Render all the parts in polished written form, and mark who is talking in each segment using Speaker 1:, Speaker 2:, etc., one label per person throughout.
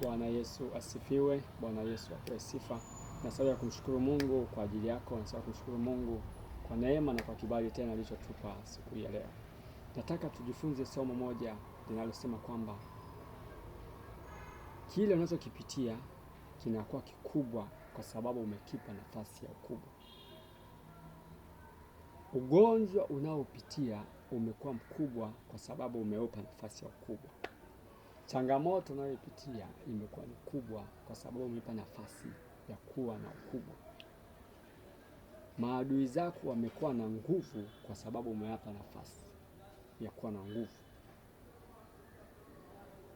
Speaker 1: Bwana Yesu asifiwe. Bwana Yesu apewe sifa. Nasema kumshukuru Mungu kwa ajili yako. Nasema kumshukuru Mungu kwa neema na kwa kibali tena alichotupa siku hii ya leo. Nataka tujifunze somo moja linalosema kwamba kile unachokipitia kinakuwa kikubwa kwa sababu umekipa nafasi ya ukubwa. Ugonjwa unaopitia umekuwa mkubwa kwa sababu umeupa nafasi ya ukubwa. Changamoto unayopitia imekuwa ni kubwa kwa sababu umeipa nafasi ya kuwa na ukubwa. Maadui zako wamekuwa na nguvu kwa sababu umewapa nafasi ya kuwa na nguvu.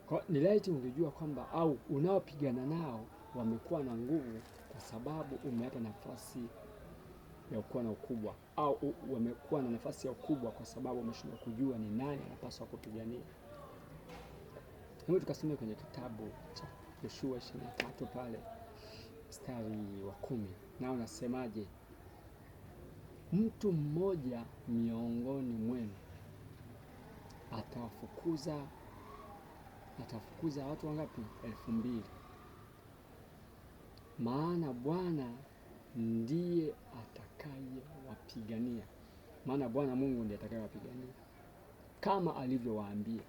Speaker 1: Kwa ni laiti ungejua kwamba au unaopigana nao wamekuwa na nguvu kwa sababu umewapa nafasi ya kuwa na ukubwa, au wamekuwa na nafasi ya ukubwa kwa sababu umeshindwa kujua ni nani anapaswa kupigania. Hebu tukasome kwenye kitabu cha Yoshua 23 pale mstari wa 10. Nao nasemaje? Mtu mmoja miongoni mwenu atafukuza watu wangapi? 2,000. Maana Bwana ndiye atakayewapigania. Maana Bwana Mungu ndiye atakayewapigania kama alivyowaambia.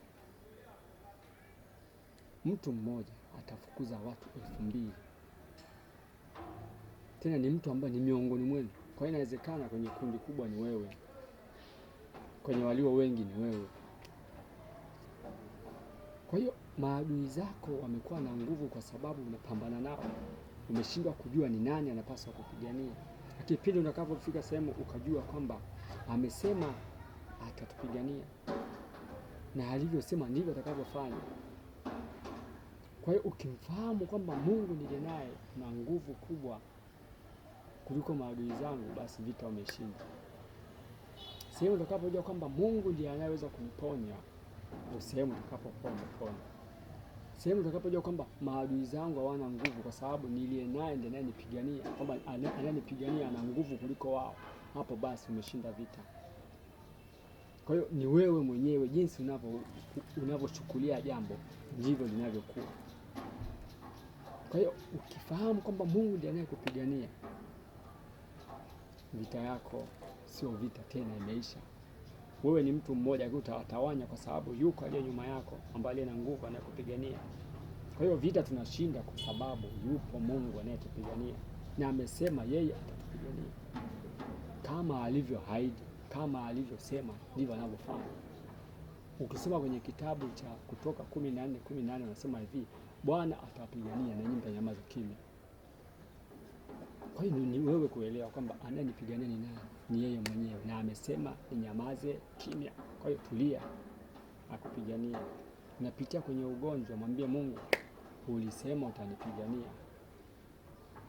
Speaker 1: Mtu mmoja atafukuza watu 2,000. Tena ni mtu ambaye ni miongoni mwenu. Kwa hiyo inawezekana kwenye kundi kubwa ni wewe, kwenye walio wengi ni wewe. Kwa hiyo maadui zako wamekuwa na nguvu kwa sababu unapambana nao. Umeshindwa kujua ni nani anapaswa kupigania. Lakini pindi utakapofika sehemu ukajua kwamba amesema atatupigania na alivyosema ndivyo atakavyofanya. Kwa hiyo ukimfahamu kwamba Mungu ndiye naye na nguvu kubwa kuliko maadui zangu, basi vita umeshinda. Sehemu utakapojua kwamba Mungu ndiye anayeweza kumponya, ndio sehemu utakapokuwa umepona. Sehemu utakapojua kwamba maadui zangu hawana nguvu kwa sababu niliye naye ndiye anayenipigania, kwamba anayenipigania ana nguvu kuliko wao, hapo basi umeshinda vita. Kwa hiyo ni wewe mwenyewe, jinsi unavyochukulia jambo ndivyo linavyokuwa. Kwa hiyo ukifahamu kwamba Mungu ndiye anayekupigania, vita yako sio vita tena, imeisha. Wewe ni mtu mmoja tu, utawatawanya kwa sababu yuko aliye nyuma yako ambaye ana nguvu anayekupigania. Kwa hiyo vita tunashinda kwa sababu yupo Mungu anayetupigania na amesema yeye atatupigania. Kama alivyoahidi, kama alivyosema ndivyo anavyofanya. Ukisoma kwenye kitabu cha Kutoka 14:18 anasema hivi, Bwana atawapigania na nyinyi mtanyamaza kimya. Kwa hiyo ni wewe kuelewa kwamba anayenipigania ni nani? Ni yeye mwenyewe, na amesema ninyamaze kimya. Kwa hiyo tulia, akupigania. Unapitia kwenye ugonjwa, mwambie Mungu, ulisema utanipigania.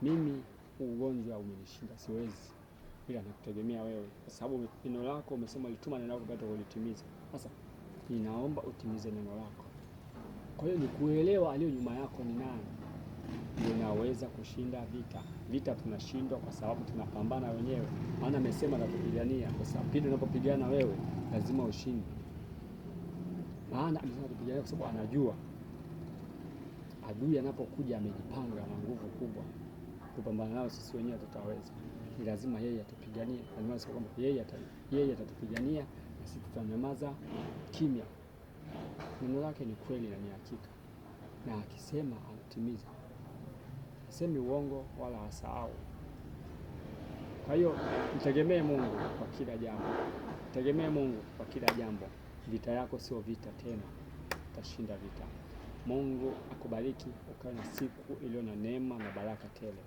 Speaker 1: Mimi ugonjwa umenishinda, siwezi, ila nakutegemea wewe, kwa sababu neno lako umesema lituma neno lako upate kulitimiza. Sasa ninaomba utimize neno lako. Kwa hiyo ni kuelewa aliyo nyuma yako ni nani, unaweza kushinda vita. Vita tunashindwa kwa sababu tunapambana wenyewe. Maana amesema atatupigania, kwa sababu pindi unapopigana wewe lazima ushinde. Maana amesema atupigania kwa sababu anajua adui anapokuja amejipanga na nguvu kubwa. Kupambana nao sisi wenyewe tutaweza. Ni lazima yeye atupiganie. Lazima sio kwamba yeye atatupigania na sisi tutanyamaza kimya. Neno lake ni kweli na ni hakika, na akisema anatimiza. Hasemi uongo wala hasahau. Kwa hiyo mtegemee Mungu kwa kila jambo. Mtegemee Mungu kwa kila jambo. Vita yako sio vita tena, utashinda vita. Mungu akubariki, ukawe na siku iliyo na neema na baraka tele.